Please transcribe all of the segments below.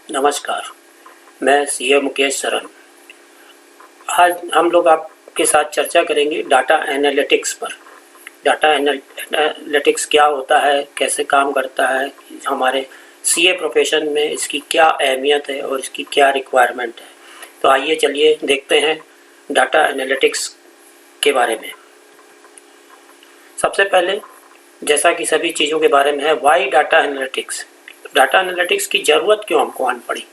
नमस्कार, मैं सीए मुकेश सरन। आज हम लोग आपके साथ चर्चा करेंगे डाटा एनालिटिक्स पर। डाटा एनालिटिक्स क्या होता है, कैसे काम करता है, हमारे सीए प्रोफेशन में इसकी क्या अहमियत है और इसकी क्या रिक्वायरमेंट है। तो आइए चलिए देखते हैं डाटा एनालिटिक्स के बारे में। सबसे पहले, जैसा कि सभी चीज़ों के बारे में है, why data analytics. Data analytics की ज़रूरत क्यों हमको आन पड़ी?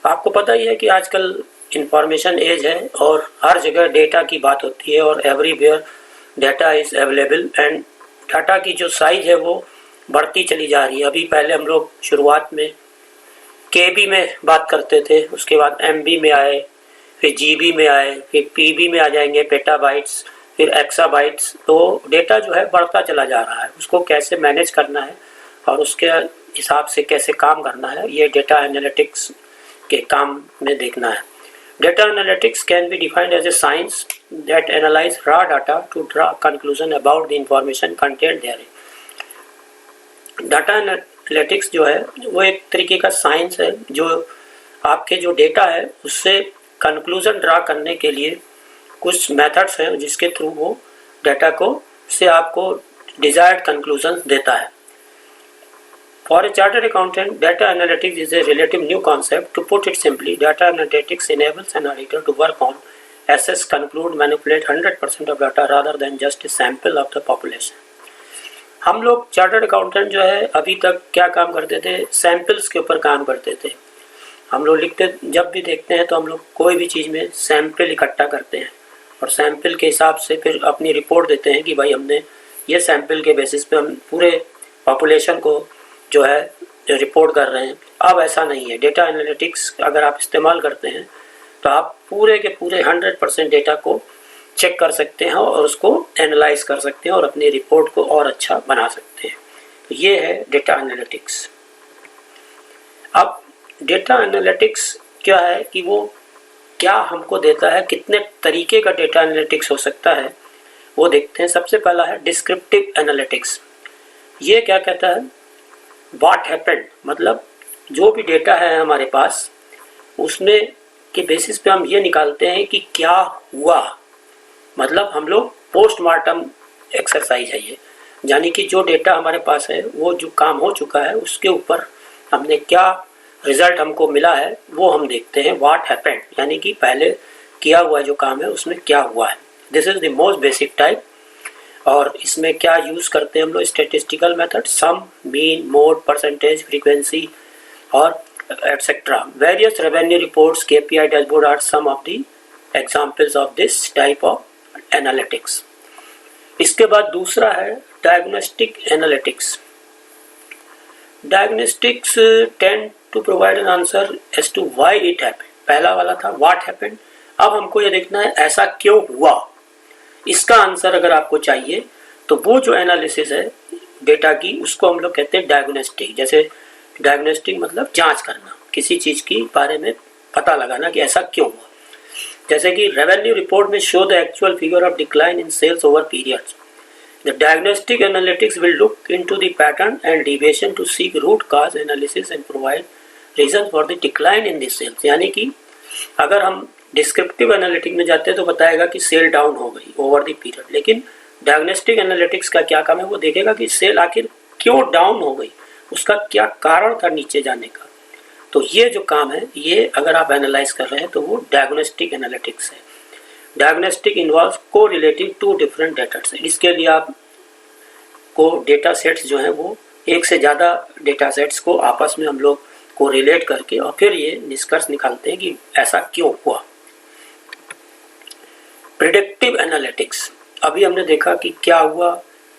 आपको पता ही है कि आजकल इंफॉर्मेशन एज है और हर जगह डेटा की बात होती है और everywhere data is available. And data की जो साइज है वो बढ़ती चली जा रही है। अभी पहले हम लोग शुरुआत में केबी में बात करते थे, उसके बाद एमबी में आए, फिर जीबी में आए, फिर पीबी में आ जाएंगे, पेटाबाइट्स, फिर एक्साबाइट्स। तो डेटा जो है बढ़ता चला जा रहा है, उसको कैसे मैनेज करना है और उसके हिसाब से कैसे काम करना है, ये डेटा एनालिटिक्स के काम में देखना है। Data analytics can be defined as a science that analyse raw data to draw conclusion about the information content there. Data analytics जो है वो एक तरीके का साइंस है जो आपके जो डेटा है उससे कंक्लूजन ड्रा करने के लिए कुछ मेथड्स हैं जिसके थ्रू वो डाटा को से आपको डिजायर्ड कंक्लूजन देता है। For a chartered accountant, data analytics is a relative new concept. To put it simply, data analytics enables an auditor to work on, assess, conclude, manipulate 100% of data rather than just a sample of the population. हम लोग chartered accountant जो है अभी तक क्या काम करते थे, सैंपल्स के ऊपर काम करते थे। हम लोग लिखते, जब भी देखते हैं तो हम लोग कोई भी चीज़ में सैंपल इकट्ठा करते हैं और सैंपल के हिसाब से फिर अपनी रिपोर्ट देते हैं कि भाई हमने ये सैंपल के बेसिस पे हम पूरे पॉपुलेशन को जो है रिपोर्ट कर रहे हैं। अब ऐसा नहीं है। डेटा एनालिटिक्स अगर आप इस्तेमाल करते हैं तो आप पूरे के पूरे 100% डेटा को चेक कर सकते हैं और उसको एनालाइज कर सकते हैं और अपनी रिपोर्ट को और अच्छा बना सकते हैं। तो ये है डेटा एनालिटिक्स। अब डेटा एनालिटिक्स क्या है कि वो क्या हमको देता है, कितने तरीके का डेटा एनालिटिक्स हो सकता है वो देखते हैं। सबसे पहला है डिस्क्रिप्टिव एनालिटिक्स। ये क्या कहता है, व्हाट हैपेंड, मतलब जो भी डेटा है हमारे पास उसमें के बेसिस पे हम ये निकालते हैं कि क्या हुआ। मतलब हम लोग पोस्टमार्टम एक्सरसाइज है ये, यानी कि जो डेटा हमारे पास है वो जो काम हो चुका है उसके ऊपर हमने क्या रिजल्ट हमको मिला है वो हम देखते हैं। व्हाट हैपेंड यानी कि पहले किया हुआ जो काम है उसमें क्या हुआ है। This is the most basic type. और इसमें क्या यूज़ करते हैं हम लोग, statistical method, sum, mean, mode, percentage, frequency और etcetera. Various revenue reports, KPI dashboard are some of the examples of this type of analytics. इसके बाद दूसरा है diagnostic analytics. Diagnostics tend to provide an answer as to why it happened. पहला वाला था what happened, अब हमको ये देखना है ऐसा क्यों हुआ। इसका आंसर अगर आपको चाहिए तो वो जो एनालिसिस है डेटा की उसको हम लोग कहते हैं डायग्नोस्टिक। जैसे डायग्नोस्टिक मतलब जांच करना, किसी चीज़ की बारे में पता लगाना कि ऐसा क्यों हुआ। जैसे कि रेवेन्यू रिपोर्ट में show the actual figure of decline in sales over periods. The diagnostic analytics will look into the pattern and deviation to seek root cause analysis and provide reason for the decline in the sales. यानी कि अगर हम descriptive analytics में जाते हैं तो बताएगा कि सेल डाउन हो गई ओवर द पीरियड, लेकिन डायग्नोस्टिक एनालिटिक्स का क्या काम है, वो देखेगा कि सेल आखिर क्यों डाउन हो गई, उसका क्या कारण था नीचे जाने का। तो ये जो काम है ये अगर आप एनालाइज कर रहे हैं तो वो डायग्नोस्टिक एनालिटिक्स है। डायग्नोस्टिक इन्वॉल्व को relative to different data set. इसके लिए आप को डेटा सेट्स जो हैं वो एक से ज़्यादा डेटा सेट्स को आपस में हम लोग को रिलेट करके और फिर ये निष्कर्ष निकालते हैं कि ऐसा क्यों हुआ। प्रिडिक्टिव एनालिटिक्स, अभी हमने देखा कि क्या हुआ,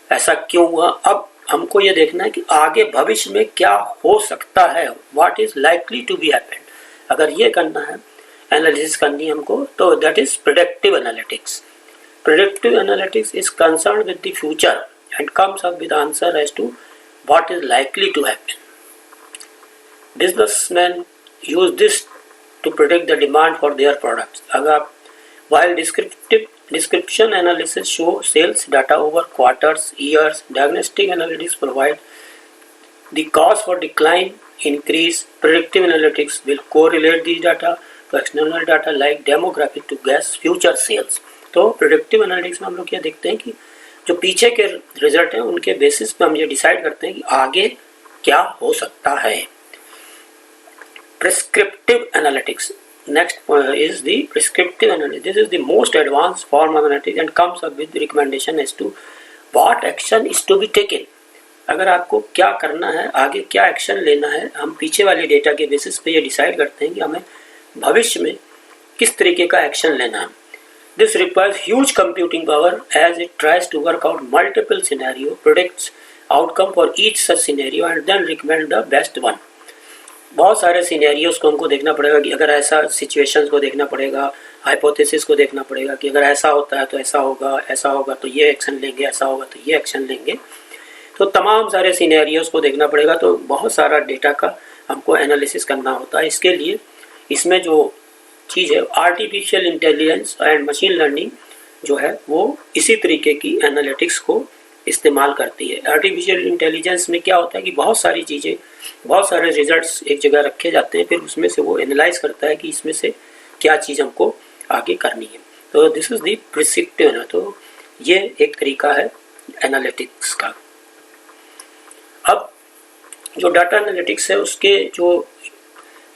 ऐसा क्यों हुआ। अब हमको ये देखना है कि आगे भविष्य में क्या हो सकता है, what is likely to be happened. अगर ये करना है, एनालिसिस करनी है हमको, तो that is predictive analytics. Predictive analytics is concern with the future and comes up with answer as to what is likely to happen. Businessman use this to predict the demand for their products. अगर आप while description analysis show sales data over quarters, years, diagnostic analytics provide the cause for decline increase. Predictive analytics will correlate these data to external data like demographic to guess future sales. तो predictive analytics में हम लोग क्या देखते हैं कि जो पीछे के रिजल्ट हैं उनके बेसिस पे हम ये डिसाइड करते हैं कि आगे क्या हो सकता है. Prescriptive analytics. Next is the prescriptive analytics. This is the most advanced form of analytics and comes up with recommendation as to what action is to be taken. अगर आपको क्या करना है, आगे क्या एक्शन लेना है, हम पीछे वाले डेटा के बेसिस पे ये डिसाइड करते हैं कि हमें भविष्य में किस तरीके का एक्शन लेना है. This requires huge computing power as it tries to work out multiple scenario, predicts outcome for each such scenario and then recommend the best one. बहुत सारे सिनेरियोज को हमको देखना पड़ेगा कि अगर ऐसा सिचुएशंस को देखना पड़ेगा, हाइपोथेसिस को देखना पड़ेगा कि अगर ऐसा होता है तो ऐसा होगा तो ये एक्शन लेंगे, ऐसा होगा तो ये एक्शन लेंगे. तो तमाम सारे सिनेरियोज को देखना पड़ेगा. तो बहुत सारा डेटा का हमको एनालिसिस करना होता है. इसके लिए इसमें जो चीज़ है artificial intelligence and machine learning जो है वो इसी तरीके की एनालिटिक्स को इस्तेमाल करती है. आर्टिफिशियल इंटेलिजेंस में क्या होता है कि बहुत सारी चीज़ें, बहुत सारे रिजल्ट्स एक जगह रखे जाते हैं, फिर उसमें से वो एनालाइज करता है कि इसमें से क्या चीज़ हमको आगे करनी है. तो दिस इज़ दी प्रिस्क्रिप्टिव. तो ये एक तरीका है एनालिटिक्स का. अब जो डाटा एनालिटिक्स है उसके जो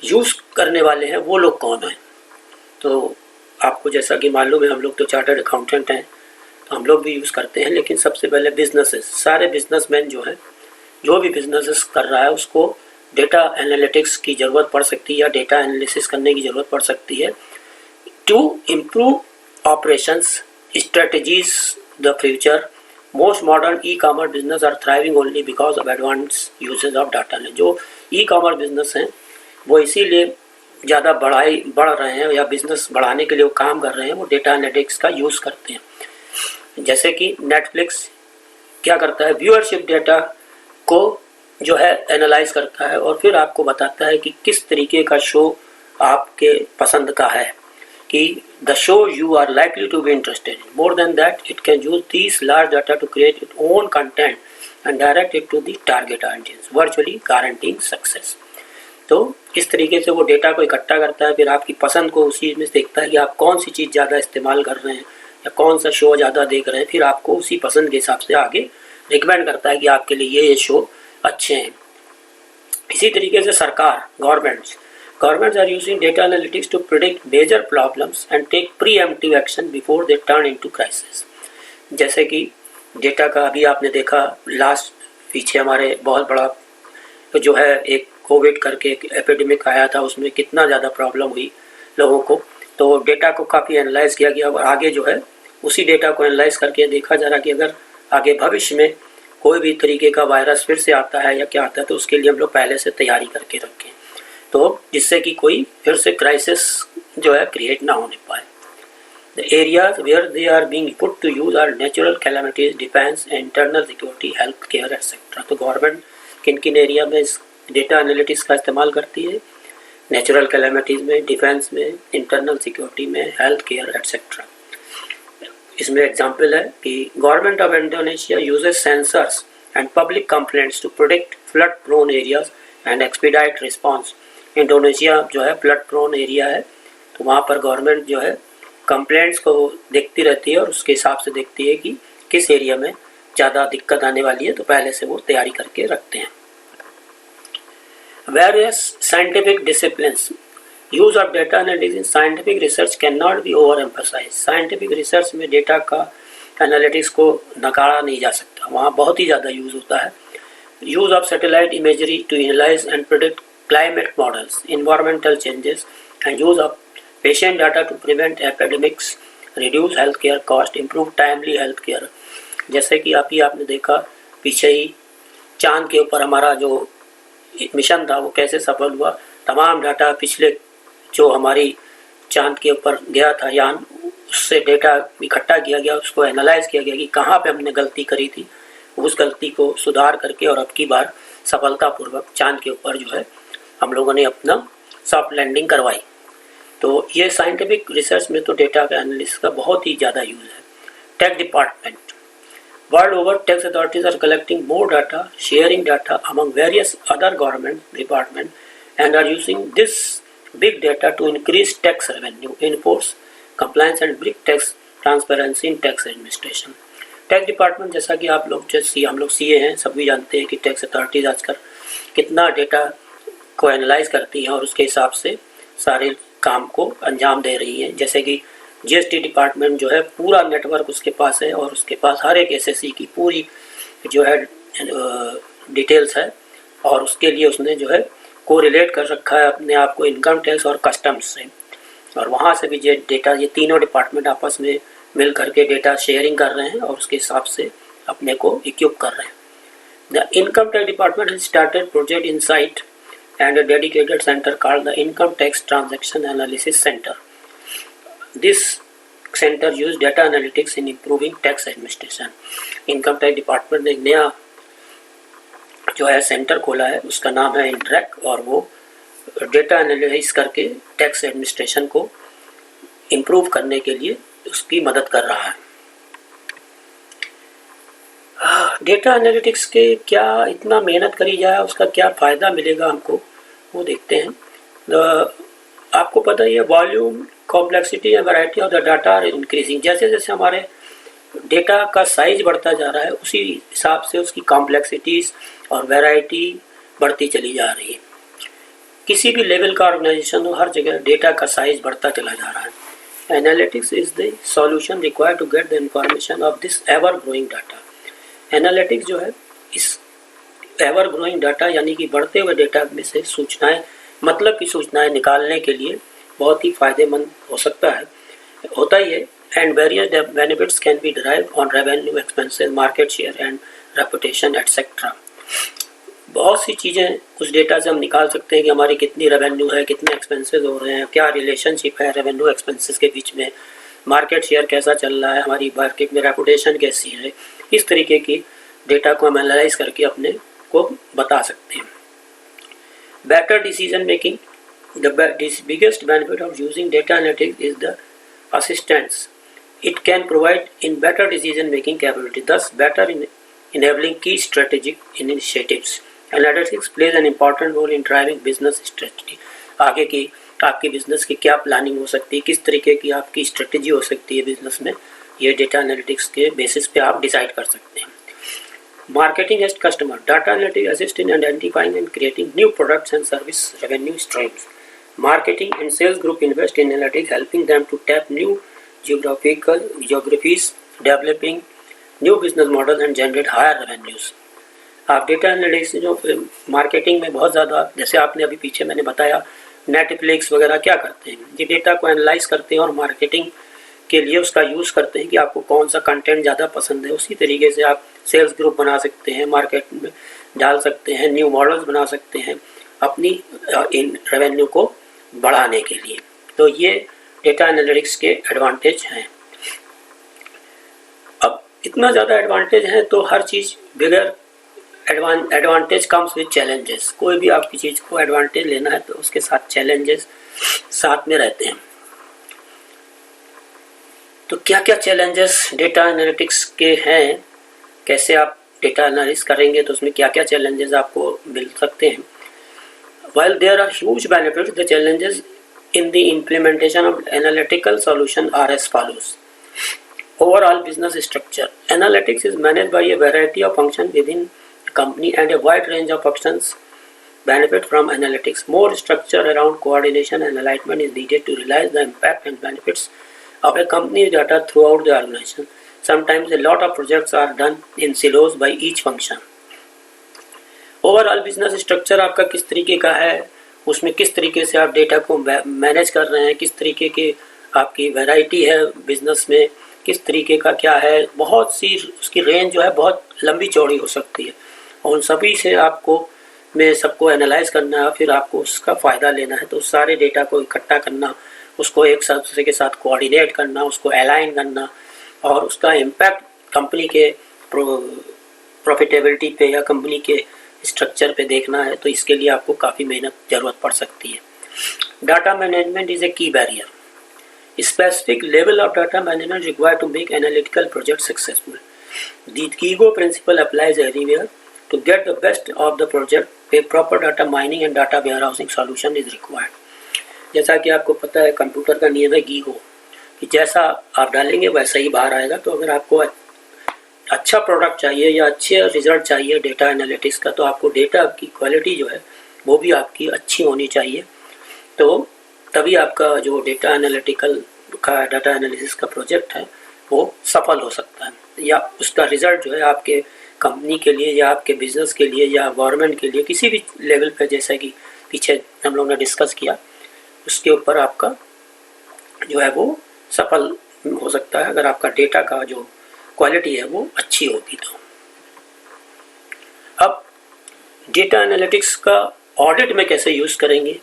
यूज़ करने वाले हैं वो लोग कौन हैं. तो आपको जैसा कि मालूम है हम लोग तो चार्टर्ड अकाउंटेंट हैं, तो हम लोग भी यूज़ करते हैं. लेकिन सबसे पहले बिजनेसेस, सारे बिजनेसमैन जो है, जो भी बिजनेसेस कर रहा है उसको डेटा एनालिटिक्स की ज़रूरत पड़ सकती है या डेटा एनालिसिस करने की ज़रूरत पड़ सकती है to improve operations strategies the future. Most modern e commerce business are thriving only because of advance usages of data. जो ई कॉमर्स बिजनेस हैं वो इसीलिए ज़्यादा बढ़ रहे हैं या बिजनेस बढ़ाने के लिए वो काम कर रहे हैं, वो डेटा एनालिटिक्स का यूज़ करते हैं. जैसे कि नेटफ्लिक्स क्या करता है, व्यूअरशिप डेटा को जो है एनालाइज करता है और फिर आपको बताता है कि किस तरीके का शो आपके पसंद का है, कि the show you are likely to be interested in. More than that it can use this large data to create it own content and direct it to the target audience, virtually guaranteeing success. तो इस तरीके से वो data को इकट्ठा करता है, फिर आपकी पसंद को उसी में देखता है कि आप कौन सी चीज़ ज़्यादा इस्तेमाल कर रहे हैं या कौन सा शो ज़्यादा देख रहे हैं, फिर आपको उसी पसंद के हिसाब से आगे रिकमेंड करता है कि आपके लिए ये शो अच्छे हैं. इसी तरीके से सरकार, governments are using data analytics to predict major problems and take preemptive action before they turn into crisis. जैसे कि डेटा का अभी आपने देखा लास्ट पीछे हमारे बहुत बड़ा जो है एक कोविड करके एक एपिडेमिक आया था, उसमें कितना ज़्यादा प्रॉब्लम हुई लोगों को. तो डेटा को काफ़ी एनालाइज किया गया और आगे जो है उसी डेटा को एनालाइज करके देखा जा रहा कि अगर आगे भविष्य में कोई भी तरीके का वायरस फिर से आता है या क्या आता है तो उसके लिए हम लोग पहले से तैयारी करके रखें, तो जिससे कि कोई फिर से क्राइसिस जो है क्रिएट ना होने पाए. The areas where they are being put to use are natural calamities, defence, internal security, health care etcetera. तो गवर्नमेंट किन किन एरिया में डेटा एनालिटिक्स का इस्तेमाल करती है, नेचुरल कैलामिटीज़ में, डिफेंस में, इंटरनल सिक्योरिटी में, हेल्थ केयर एट्सेट्रा. इसमें एग्जांपल है कि government of Indonesia uses sensors and public complaints to protect flood prone areas and expedite response. Indonesia जो है फ्लड प्रोन एरिया है, तो वहाँ पर गवर्नमेंट जो है कंप्लेंट्स को देखती रहती है और उसके हिसाब से देखती है कि किस एरिया में ज़्यादा दिक्कत आने वाली है, तो पहले से वो तैयारी करके रखते हैं. Various scientific disciplines. Use of data analytics in scientific research cannot be overemphasized. Scientific research में डेटा का एनालिटिक्स को नकारा नहीं जा सकता, वहाँ बहुत ही ज़्यादा यूज़ होता है. Use of satellite imagery to analyze and predict climate models, environmental changes, and use of patient data to prevent epidemics, reduce healthcare cost, improve timely healthcare. जैसे कि आपने देखा पीछे ही चांद के ऊपर हमारा जो मिशन था वो कैसे सफल हुआ. तमाम डाटा पिछले जो हमारी चांद के ऊपर गया था यान, उससे डेटा इकट्ठा किया गया, उसको एनालाइज किया गया कि कहाँ पे हमने गलती करी थी, उस गलती को सुधार करके और अब की बार सफलतापूर्वक चांद के ऊपर जो है हम लोगों ने अपना सॉफ्ट लैंडिंग करवाई. तो ये साइंटिफिक रिसर्च में तो डेटा का एनालिसिस का बहुत ही ज़्यादा यूज़ है. Tax department World over, tax authorities are collecting more data, sharing data among various other government departments, and are using this big data to increase tax revenue, enforce compliance and bring tax transparency in tax administration. Tax department, जैसा कि आप लोग हम लोग CA हैं, सभी जानते हैं कि टैक्स अथॉरिटीज आजकल कितना डेटा को एनालाइज करती हैं और उसके हिसाब से सारे काम को अंजाम दे रही हैं। जैसे कि जीएसटी डिपार्टमेंट जो है, पूरा नेटवर्क उसके पास है और उसके पास हर एक एसएससी की पूरी जो है डिटेल्स है, और उसके लिए उसने जो है कोरिलेट कर रखा है अपने आप को इनकम टैक्स और कस्टम्स से, और वहाँ से भी ये डेटा, ये तीनों डिपार्टमेंट आपस में मिल करके डेटा शेयरिंग कर रहे हैं और उसके हिसाब से अपने को इक्विप कर रहे हैं। The income tax department has started project insight and a dedicated center called the Income Tax Transaction Analysis Center. This center uses data analytics in improving tax administration. Income tax department ने एक नया जो है centre खोला है, उसका नाम है इंट्रैक, और वो डेटा एनालिसिस करके टैक्स एडमिनिस्ट्रेशन को इम्प्रूव करने के लिए उसकी मदद कर रहा है। डेटा एनालिटिक्स के क्या इतना मेहनत करी जाए, उसका क्या फ़ायदा मिलेगा हमको, वो देखते हैं। आपको पता ही है, volume, complexity and variety of the data are increasing. जैसे जैसे हमारे डेटा का साइज बढ़ता जा रहा है, उसी हिसाब से उसकी कॉम्प्लेक्सिटीज़ और वैरायटी बढ़ती चली जा रही है। किसी भी लेवल का ऑर्गेनाइजेशन हो, हर जगह डेटा का साइज बढ़ता चला जा रहा है। Analytics is the solution required to get the information of this ever growing data. Analytics जो है, इस एवर ग्रोइंग डाटा यानी कि बढ़ते हुए डेटा में से सूचनाएं, मतलब की सूचनाएं निकालने के लिए बहुत ही फायदेमंद हो सकता है, होता ही है। And various benefits can be derived on revenue, expenses, market share and reputation etcetera. बहुत सी चीज़ें उस डेटा से हम निकाल सकते हैं कि हमारी कितनी रेवेन्यू है, कितने एक्सपेंसेस हो रहे हैं, क्या रिलेशनशिप है रेवेन्यू एक्सपेंसेस के बीच में, मार्केट शेयर कैसा चल रहा है, हमारी मार्केट में रेपुटेशन कैसी है। इस तरीके की डेटा को हम एनालाइज करके अपने को बता सकते हैं। Better decision making, the biggest benefit of using data analytics is the assistance it can provide in better decision making capability, thus better in enabling key strategic initiatives. Analytics plays an important role in driving business strategy. आगे की आपकी business की क्या planning हो सकती है, किस तरीके की आपकी स्ट्रेटेजी हो सकती है बिजनेस में, ये डेटा एनालिटिक्स के बेसिस पे आप डिसाइड कर सकते हैं। Marketing as customer, data analytics assist in identifying and creating new products and service revenue streams. Marketing and sales group invest in analytics, helping them to tap new geographies, developing new business model and generate higher revenues. आप data analytics जो marketing में बहुत ज़्यादा, जैसे आपने अभी पीछे मैंने बताया, नेटफ्लिक्स वगैरह क्या करते हैं, ये डेटा को एनालाइज करते हैं और मार्केटिंग के लिए उसका यूज़ करते हैं कि आपको कौन सा कंटेंट ज़्यादा पसंद है। उसी तरीके से आप सेल्स ग्रुप बना सकते हैं, मार्केट में डाल सकते हैं, न्यू मॉडल्स बना सकते हैं अपनी इन रेवेन्यू को बढ़ाने के लिए। तो ये डेटा एनालिटिक्स के एडवांटेज हैं। इतना ज़्यादा एडवांटेज है तो हर चीज़ बिगर एडवांटेज कम्स विद चैलेंजेस। कोई भी आपकी चीज़ को एडवांटेज लेना है तो उसके साथ चैलेंजेस साथ में रहते हैं। तो क्या क्या चैलेंजेस डेटा एनालिटिक्स के हैं, कैसे आप डेटा एनालिसिस करेंगे तो उसमें क्या क्या चैलेंजेस आपको मिल सकते हैं। While there are huge benefits, the challenges in the implementation of analytical solution are as follows. Overall business structure. Analytics is managed by a variety of functions within a company and a wide range of functions benefit from analytics. More structure around coordination and alignment is needed to realize the impact and benefits of a company's data throughout the organization. Sometimes a lot of projects are done in silos by each function. Overall business structure आपका किस तरीके का है, उसमें किस तरीके से आप डेटा को मैनेज कर रहे हैं, किस तरीके की आपकी वैरायटी है बिजनेस में, किस तरीके का क्या है, बहुत सी उसकी रेंज जो है बहुत लंबी चौड़ी हो सकती है। और उन सभी से आपको में सबको एनालाइज करना है, फिर आपको उसका फ़ायदा लेना है। तो सारे डेटा को इकट्ठा करना, उसको एक दूसरे के साथ कोऑर्डिनेट करना, उसको अलाइन करना और उसका इम्पैक्ट कंपनी के प्रॉफिटेबिलिटी पे या कंपनी के स्ट्रक्चर पे देखना है, तो इसके लिए आपको काफ़ी मेहनत ज़रूरत पड़ सकती है। Data management is a key barrier. Specific level of data management required to make analytical project successful. The Gigo principle applies everywhere. To get the best of the project, a proper data mining and data warehousing solution is required. जैसा कि आपको पता है computer का नियम है GIGO, कि जैसा आप डालेंगे वैसा ही बाहर आएगा। तो अगर आपको अच्छा प्रोडक्ट चाहिए या अच्छे रिजल्ट चाहिए डेटा एनालिटिक्स का, तो आपको डेटा की क्वालिटी जो है वो भी आपकी अच्छी होनी चाहिए। तो तभी आपका जो डेटा एनालिटिकल का डाटा एनालिसिस का प्रोजेक्ट है वो सफल हो सकता है, या उसका रिजल्ट जो है आपके कंपनी के लिए या आपके बिजनेस के लिए या गवर्नमेंट के लिए किसी भी लेवल पे, जैसा कि पीछे हम लोग ने डिस्कस किया, उसके ऊपर आपका जो है वो सफल हो सकता है अगर आपका डेटा का जो क्वालिटी है वो अच्छी होती। तो अब डेटा एनालिटिक्स का ऑडिट में कैसे यूज़ करेंगे?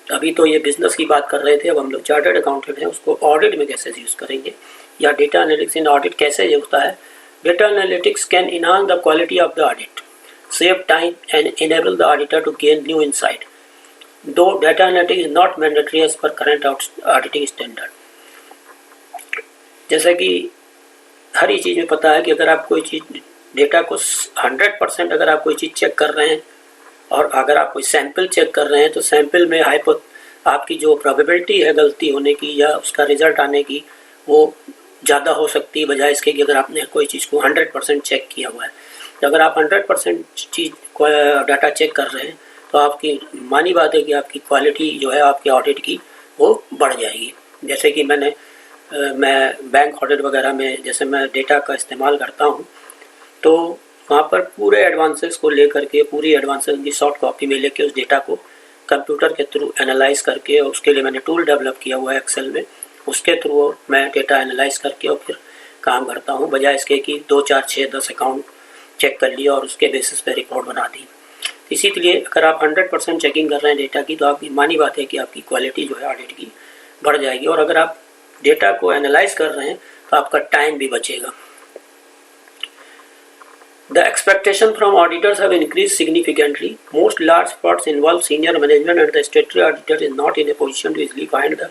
अभी तो ये बिजनेस की बात कर रहे थे, अब हम लोग चार्टर्ड अकाउंटेंट हैं, उसको ऑडिट में कैसे यूज़ करेंगे या डेटा एनालिटिक्स इन ऑडिट कैसे होता है? Data analytics can enhance the quality of the audit, save time and enable the auditor to gain new insight, though data analytics is not mandatory as per current auditing standard. जैसा कि हर ही चीज़ में पता है कि अगर आप कोई चीज़ डेटा को 100% अगर आप कोई चीज़ चेक कर रहे हैं और अगर आप कोई सैंपल चेक कर रहे हैं, तो सैंपल में आपकी जो प्रोबेबिलिटी है गलती होने की या उसका रिजल्ट आने की वो ज़्यादा हो सकती है बजाय इसके कि अगर आपने कोई चीज़ को 100% चेक किया हुआ है। तो अगर आप 100% चीज़ को डाटा चेक कर रहे हैं तो आपकी मानी बात है कि आपकी क्वालिटी जो है आपके ऑडिट की वो बढ़ जाएगी। जैसे कि मैं बैंक ऑडिट वगैरह में जैसे मैं डेटा का इस्तेमाल करता हूँ, तो वहाँ पर पूरे एडवांसेस को लेकर के पूरी एडवांसेस की सॉफ्ट कॉपी में लेके उस डेटा को कंप्यूटर के थ्रू एनालाइज करके, उसके लिए मैंने टूल डेवलप किया हुआ है एक्सेल में, उसके थ्रू मैं डेटा एनालाइज करके और फिर काम करता हूँ, बजाय इसके कि 2, 4, 6, 10 अकाउंट चेक कर लिया और उसके बेसिस पे रिपोर्ट बना दी। इसीलिए अगर आप 100% चेकिंग कर रहे हैं डेटा की, तो आपकी मानी बात है कि आपकी क्वालिटी जो है ऑडिट की बढ़ जाएगी। और अगर आप डेटा को एनालाइज कर रहे हैं तो आपका टाइम भी बचेगा। The expectation from auditors have increased significantly. Most large frauds involve senior management, and the statutory auditor is not in a position to easily find the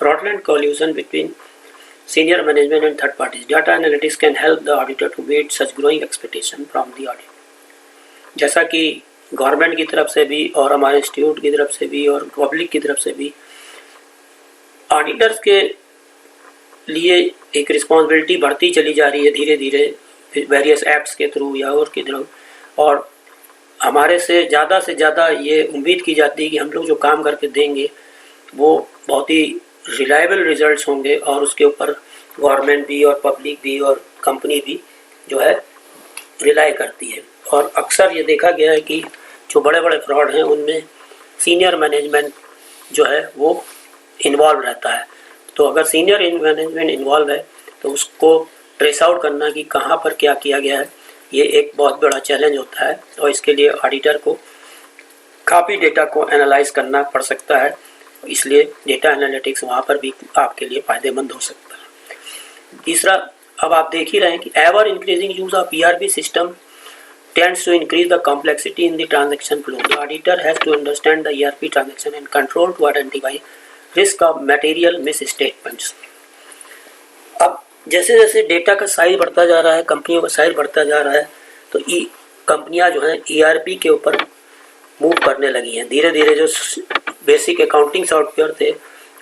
fraudulent collusion between senior management and third parties. Data analytics can help the auditor to meet such growing expectation from the audit. जैसा कि government की तरफ से भी और हमारे institute की तरफ से भी और पब्लिक की तरफ से भी ऑडिटर्स के लिए एक रिस्पॉन्सिबिलिटी बढ़ती चली जा रही है धीरे धीरे वेरियस एक्ट्स के थ्रू या और के थ्रू, और हमारे से ज़्यादा ये उम्मीद की जाती है कि हम लोग जो काम करके देंगे वो बहुत ही रिलायबल रिजल्ट्स होंगे और उसके ऊपर गवर्नमेंट भी और पब्लिक भी और कंपनी भी जो है रिलाई करती है। और अक्सर ये देखा गया है कि जो बड़े बड़े फ्रॉड हैं उनमें सीनियर मैनेजमेंट जो है वो इन्वॉल्व रहता है। तो अगर सीनियर मैनेजमेंट इन्वॉल्व है तो उसको ट्रेस आउट करना कि कहाँ पर क्या किया गया है, ये एक बहुत बड़ा चैलेंज होता है और इसके लिए ऑडिटर को काफ़ी डेटा को एनालाइज करना पड़ सकता है। इसलिए डेटा एनालिटिक्स वहाँ पर भी आपके लिए फ़ायदेमंद हो सकता है। तीसरा, अब आप देख ही रहे हैं कि ever increasing use of ERP system tends to increase the complexity in the transaction flow. The auditor has to understand the ERP transaction and control to identify risk of material misstatements. अब जैसे जैसे data का size बढ़ता जा रहा है, कंपनियों का साइज बढ़ता जा रहा है, तो कंपनियां जो हैं ERP के ऊपर मूव करने लगी हैं। धीरे धीरे जो बेसिक अकाउंटिंग सॉफ्टवेयर थे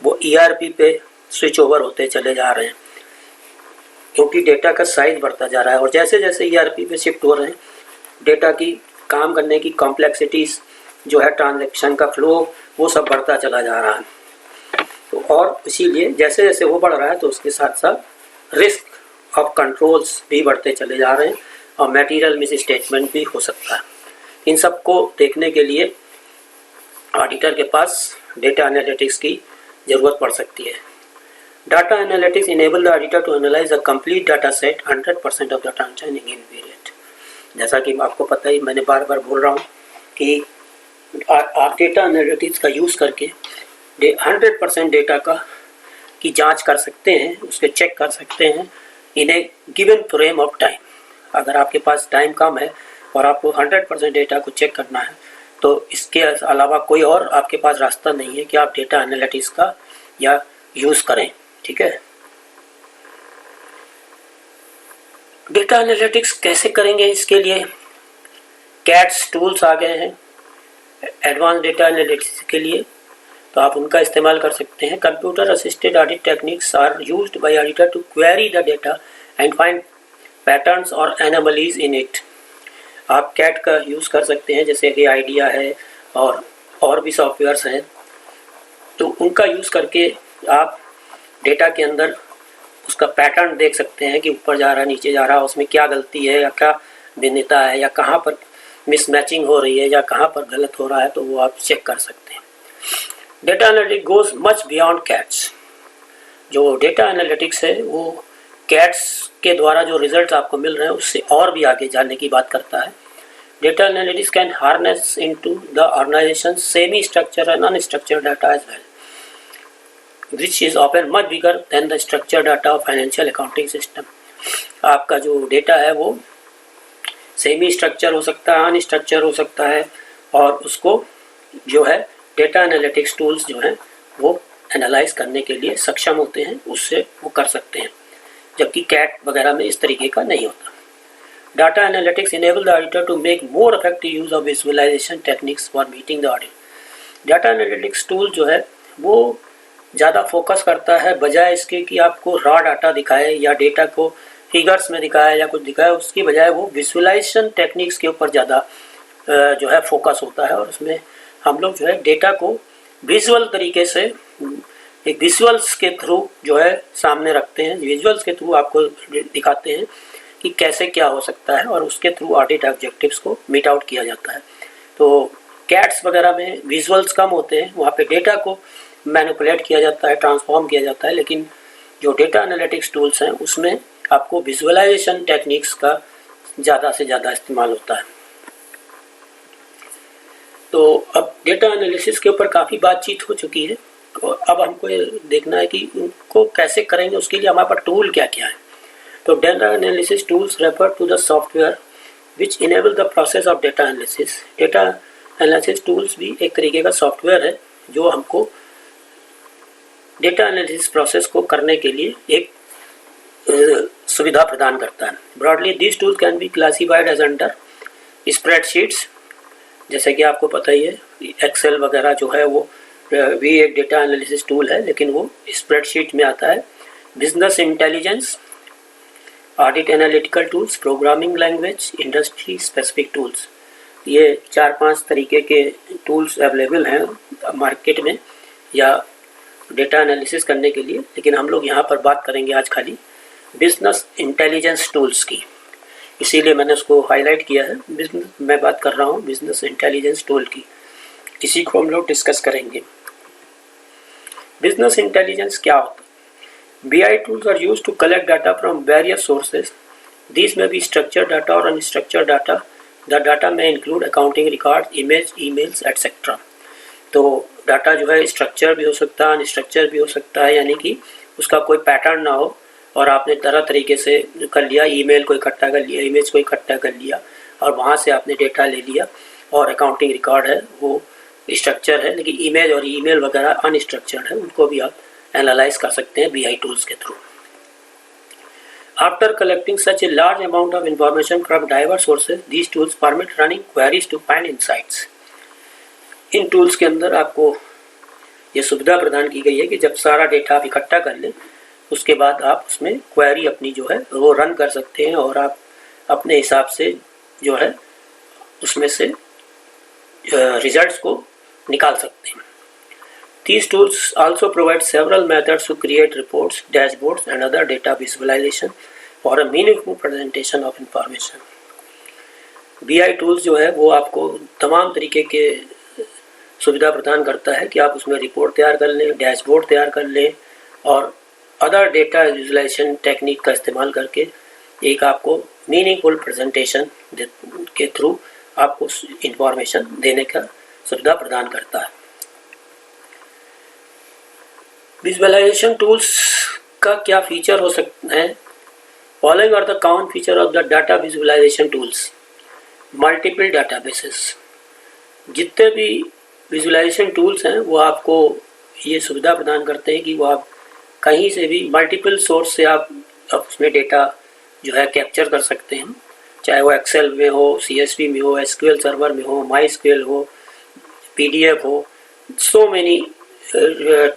वो ERP पे स्विच ओवर होते चले जा रहे हैं, क्योंकि डेटा का साइज बढ़ता जा रहा है। और जैसे जैसे ERP पे शिफ्ट हो रहे हैं, डेटा की काम करने की कॉम्प्लेक्सिटीज जो है, ट्रांजैक्शन का फ्लो, वो सब बढ़ता चला जा रहा है। तो और इसीलिए जैसे जैसे वो बढ़ रहा है तो उसके साथ साथ रिस्क ऑफ कंट्रोल्स भी बढ़ते चले जा रहे हैं और मटेरियल मिस स्टेटमेंट भी हो सकता है। इन सब को देखने के लिए ऑडिटर के पास डेटा एनालिटिक्स की ज़रूरत पड़ सकती है। Data analytics enable the auditor to analyse the complete data set 100% of the transaction in period. जैसा कि आपको पता ही, मैंने बार बार बोल रहा हूँ कि आप डेटा एनालिटिक्स का यूज़ करके 100% डेटा की जांच कर सकते हैं, उसके चेक कर सकते हैं इन ए गिवन फ्रेम ऑफ टाइम। अगर आपके पास टाइम कम है और आपको 100% डेटा को चेक करना है, तो इसके अलावा कोई और आपके पास रास्ता नहीं है कि आप डेटा एनालिटिक्स का या यूज़ करें। ठीक है, डेटा एनालिटिक्स कैसे करेंगे, इसके लिए कैट्स टूल्स आ गए हैं एडवांस डेटा एनालिटिक्स के लिए, तो आप उनका इस्तेमाल कर सकते हैं। Computer assisted audit techniques are used by auditor to query the data and find patterns और एनोमलीज इन इट। आप कैट का यूज़ कर सकते हैं, जैसे कि आइडिया है और भी सॉफ्टवेयर्स हैं, तो उनका यूज़ करके आप डेटा के अंदर उसका पैटर्न देख सकते हैं कि ऊपर जा रहा है नीचे जा रहा है, उसमें क्या गलती है या क्या भिन्नता है या कहाँ पर मिसमैचिंग हो रही है या कहाँ पर गलत हो रहा है, तो वो आप चेक कर सकते हैं। Data analytics goes much beyond cats. जो डेटा एनालिटिक्स है वो कैट्स के द्वारा जो रिजल्ट आपको मिल रहे हैं उससे और भी आगे जाने की बात करता है। Data analytics can harness into the organisation semi structure and unstructured data as well, which is often much bigger than the structured data of financial accounting system। आपका जो डेटा है वो सेमी स्ट्रक्चर हो सकता है, अनस्ट्रक्चर हो सकता है, और उसको जो है डेटा एनालिटिक्स टूल्स जो हैं वो एनालाइज करने के लिए सक्षम होते हैं, उससे वो कर सकते हैं, जबकि कैट वगैरह में इस तरीके का नहीं होता। Data analytics enable the auditor to make more effective use of visualisation techniques for meeting the audit. Data analytics tool जो है वो ज़्यादा फोकस करता है, बजाय इसके कि आपको रॉ डाटा दिखाए या डेटा को फिगर्स में दिखाए या कुछ दिखाए, उसकी बजाय वो विजुअलाइजेशन टेक्निक्स के ऊपर ज़्यादा जो है फोकस होता है। और उसमें हम लोग जो है डेटा को विजुअल तरीके से एक विजुअल्स के थ्रू जो है सामने रखते हैं, विजुअल्स के थ्रू आपको दिखाते हैं कि कैसे क्या हो सकता है, और उसके थ्रू ऑडिट ऑब्जेक्टिव्स को मीट आउट किया जाता है। तो कैट्स वगैरह में विजुअल्स कम होते हैं, वहाँ पे डेटा को मैनिपुलेट किया जाता है, ट्रांसफॉर्म किया जाता है, लेकिन जो डेटा एनालिटिक्स टूल्स हैं उसमें आपको विजुअलाइजेशन टेक्निक्स का ज़्यादा से ज़्यादा इस्तेमाल होता है। तो अब डेटा एनालिसिस के ऊपर काफ़ी बातचीत हो चुकी है, अब हमको ये देखना है कि उनको कैसे करेंगे, उसके लिए हमारे पास टूल क्या क्या है। तो data analysis tools refer to the software which enable the process of data analysis. Data analysis tools भी एक तरीके का सॉफ्टवेयर है जो हमको डेटा एनालिसिस प्रोसेस को करने के लिए एक सुविधा प्रदान करता है। Broadly this tool can be classified as under spreadsheets, जैसे कि आपको पता ही है एक्सेल वगैरह जो है वो भी एक डेटा एनालिसिस टूल है, लेकिन वो स्प्रेडशीट में आता है। Business intelligence, audit analytical tools, programming language, industry specific tools, ये 4-5 तरीके के टूल्स अवेलेबल हैं मार्केट में या डेटा एनालिसिस करने के लिए, लेकिन हम लोग यहाँ पर बात करेंगे आज खाली बिजनेस इंटेलिजेंस टूल्स की, इसीलिए मैंने उसको हाईलाइट किया है। मैं बात कर रहा हूँ बिजनेस इंटेलिजेंस टूल की, इसी को हम लोग डिस्कस करेंगे। बिजनेस इंटेलिजेंस क्या होता है? BI tools are used to collect data from various sources, this में बी स्ट्रक्चर्ड डाटा और अनस्ट्रक्चर्ड डाटा। द डाटा में include accounting record, image, emails etcetera. तो डाटा जो है स्ट्रक्चर भी हो सकता है, अनस्ट्रक्चर भी हो सकता है, यानी कि उसका कोई पैटर्न ना हो और आपने तरह तरीके से कर लिया, ईमेल को इकट्ठा कर लिया, इमेज को इकट्ठा कर लिया और वहाँ से आपने डेटा ले लिया। और अकाउंटिंग रिकॉर्ड है वो स्ट्रक्चर है, लेकिन इमेज और ईमेल वगैरह अनस्ट्रक्चर्ड है, उनको भी आप एनालाइज कर सकते हैं BI टूल्स के थ्रू। After collecting such a large amount of information from diverse sources, these tools permit running queries to find insights. इन टूल्स के अंदर आपको ये सुविधा प्रदान की गई है कि जब सारा डेटा आप इकट्ठा कर लें उसके बाद आप उसमें क्वेरी अपनी जो है वो रन कर सकते हैं और आप अपने हिसाब से जो है उसमें से रिजल्ट्स को निकाल सकते हैं। These tools also provide several methods to create reports, dashboards and other data visualization for a meaningful presentation of information। BI tools जो है वो आपको तमाम तरीके के सुविधा प्रदान करता है कि आप उसमें रिपोर्ट तैयार कर लें, डैशबोर्ड तैयार कर लें और अदर डेटा विजुअलाइजेशन टेक्निक का इस्तेमाल करके एक आपको मीनिंगफुल प्रेजेंटेशन के थ्रू आपको इंफॉर्मेशन देने का सुविधा प्रदान करता है। विजुअलाइजेशन टूल्स का क्या फीचर हो सकते हैं? Following are the common feature of the data visualisation tools. Multiple databases, जितने भी विजुअलाइजेशन टूल्स हैं वो आपको ये सुविधा प्रदान करते हैं कि वो आप कहीं से भी मल्टीपल सोर्स से आप उसमें डेटा जो है कैप्चर कर सकते हैं, चाहे वो एक्सेल में हो, CSV में हो, SQL सर्वर में हो, MySQL हो, PDF हो. So many